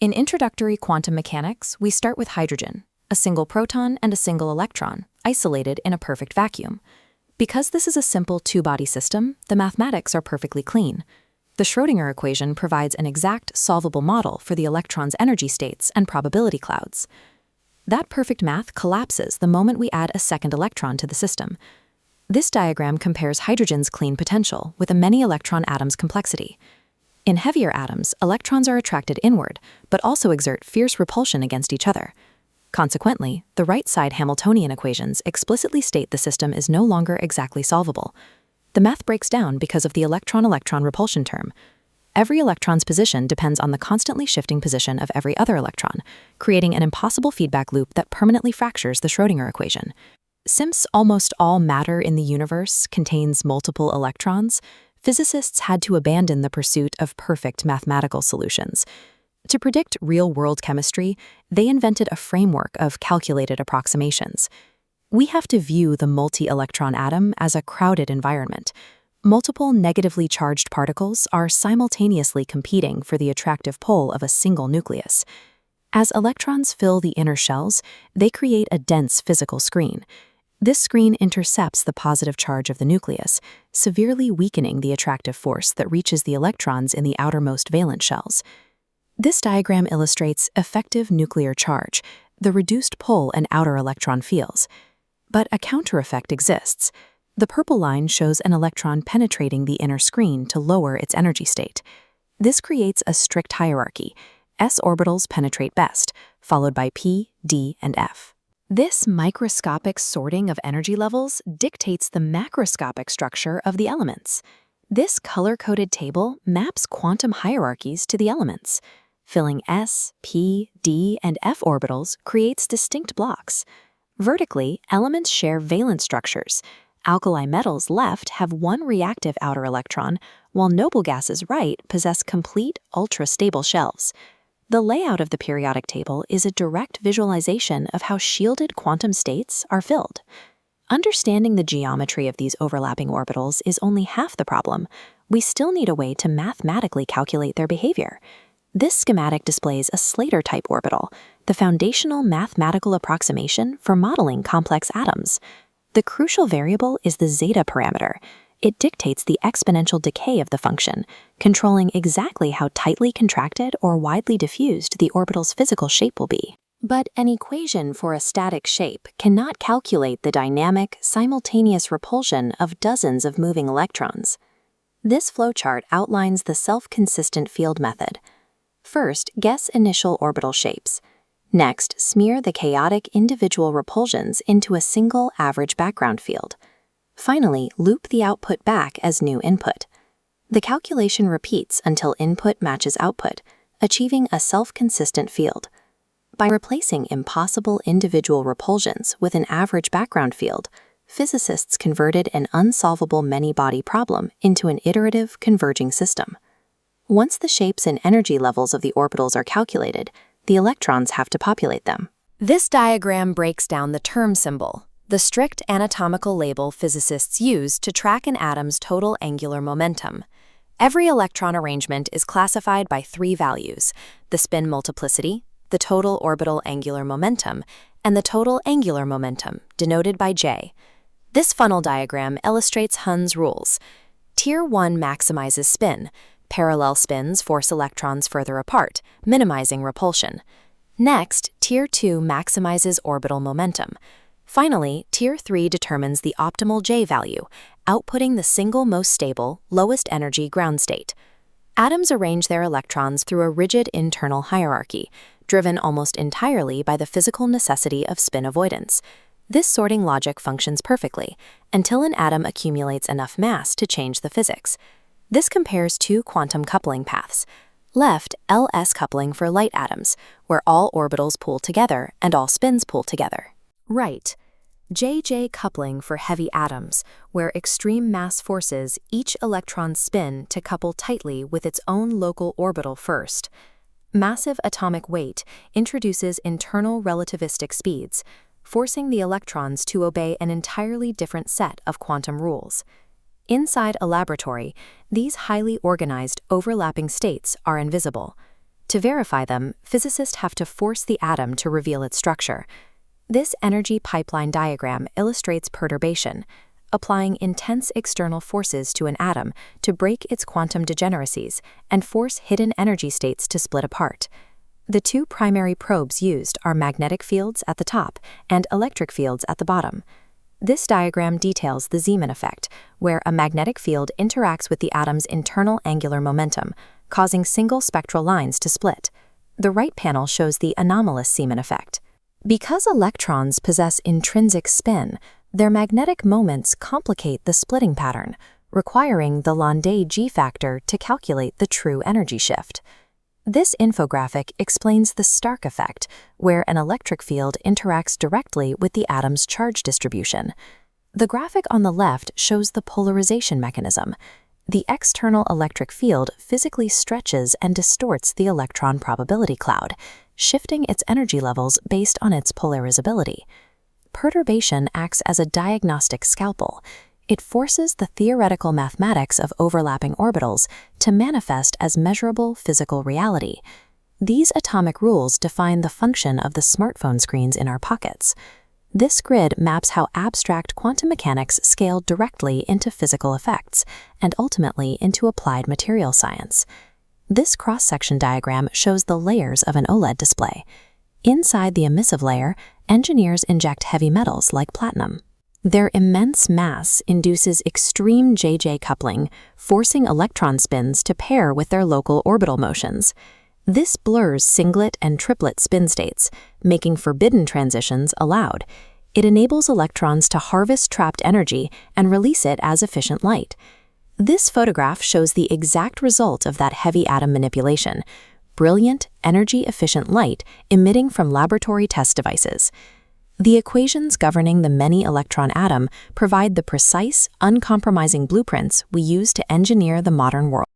In introductory quantum mechanics, we start with hydrogen, a single proton and a single electron, isolated in a perfect vacuum. Because this is a simple two-body system, the mathematics are perfectly clean. The Schrödinger equation provides an exact, solvable model for the electron's energy states and probability clouds. That perfect math collapses the moment we add a second electron to the system. This diagram compares hydrogen's clean potential with a many-electron atom's complexity. In heavier atoms, electrons are attracted inward, but also exert fierce repulsion against each other. Consequently, the right-side Hamiltonian equations explicitly state the system is no longer exactly solvable. The math breaks down because of the electron-electron repulsion term. Every electron's position depends on the constantly shifting position of every other electron, creating an impossible feedback loop that permanently fractures the Schrödinger equation. Since almost all matter in the universe contains multiple electrons, physicists had to abandon the pursuit of perfect mathematical solutions. To predict real-world chemistry, they invented a framework of calculated approximations. We have to view the multi-electron atom as a crowded environment. Multiple negatively charged particles are simultaneously competing for the attractive pole of a single nucleus. As electrons fill the inner shells, they create a dense physical screen. This screen intercepts the positive charge of the nucleus, severely weakening the attractive force that reaches the electrons in the outermost valence shells. This diagram illustrates effective nuclear charge, the reduced pull an outer electron feels. But a counter-effect exists. The purple line shows an electron penetrating the inner screen to lower its energy state. This creates a strict hierarchy. S orbitals penetrate best, followed by P, D, and F. This microscopic sorting of energy levels dictates the macroscopic structure of the elements. This color-coded table maps quantum hierarchies to the elements. Filling S, P, D, and F orbitals creates distinct blocks. Vertically, elements share valence structures. Alkali metals left have one reactive outer electron, while noble gases right possess complete, ultra-stable shells. The layout of the periodic table is a direct visualization of how shielded quantum states are filled. Understanding the geometry of these overlapping orbitals is only half the problem. We still need a way to mathematically calculate their behavior. This schematic displays a Slater-type orbital, the foundational mathematical approximation for modeling complex atoms. The crucial variable is the zeta parameter. It dictates the exponential decay of the function, controlling exactly how tightly contracted or widely diffused the orbital's physical shape will be. But an equation for a static shape cannot calculate the dynamic, simultaneous repulsion of dozens of moving electrons. This flowchart outlines the self-consistent field method. First, guess initial orbital shapes. Next, smear the chaotic individual repulsions into a single average background field. Finally, loop the output back as new input. The calculation repeats until input matches output, achieving a self-consistent field. By replacing impossible individual repulsions with an average background field, physicists converted an unsolvable many-body problem into an iterative, converging system. Once the shapes and energy levels of the orbitals are calculated, the electrons have to populate them. This diagram breaks down the term symbol, the strict anatomical label physicists use to track an atom's total angular momentum. Every electron arrangement is classified by three values: the spin multiplicity, the total orbital angular momentum, and the total angular momentum, denoted by J. This funnel diagram illustrates Hund's rules. Tier 1 maximizes spin. Parallel spins force electrons further apart, minimizing repulsion. Next, Tier 2 maximizes orbital momentum. Finally, Tier 3 determines the optimal J value, outputting the single most stable, lowest energy ground state. Atoms arrange their electrons through a rigid internal hierarchy, driven almost entirely by the physical necessity of spin avoidance. This sorting logic functions perfectly, until an atom accumulates enough mass to change the physics. This compares two quantum coupling paths. Left, LS coupling for light atoms, where all orbitals pool together and all spins pool together. Right, JJ coupling for heavy atoms, where extreme mass forces each electron spin to couple tightly with its own local orbital first. Massive atomic weight introduces internal relativistic speeds, forcing the electrons to obey an entirely different set of quantum rules. Inside a laboratory, these highly organized overlapping states are invisible. To verify them, physicists have to force the atom to reveal its structure. This energy pipeline diagram illustrates perturbation, applying intense external forces to an atom to break its quantum degeneracies and force hidden energy states to split apart. The two primary probes used are magnetic fields at the top and electric fields at the bottom. This diagram details the Zeeman effect, where a magnetic field interacts with the atom's internal angular momentum, causing single spectral lines to split. The right panel shows the anomalous Zeeman effect. Because electrons possess intrinsic spin, their magnetic moments complicate the splitting pattern, requiring the Landé G-factor to calculate the true energy shift. This infographic explains the Stark effect, where an electric field interacts directly with the atom's charge distribution. The graphic on the left shows the polarization mechanism. The external electric field physically stretches and distorts the electron probability cloud, shifting its energy levels based on its polarizability. Perturbation acts as a diagnostic scalpel. It forces the theoretical mathematics of overlapping orbitals to manifest as measurable physical reality. These atomic rules define the function of the smartphone screens in our pockets. This grid maps how abstract quantum mechanics scale directly into physical effects and ultimately into applied material science. This cross-section diagram shows the layers of an OLED display. Inside the emissive layer, engineers inject heavy metals like platinum. Their immense mass induces extreme JJ coupling, forcing electron spins to pair with their local orbital motions. This blurs singlet and triplet spin states, making forbidden transitions allowed. It enables electrons to harvest trapped energy and release it as efficient light. This photograph shows the exact result of that heavy atom manipulation: brilliant, energy-efficient light emitting from laboratory test devices. The equations governing the many-electron atom provide the precise, uncompromising blueprints we use to engineer the modern world.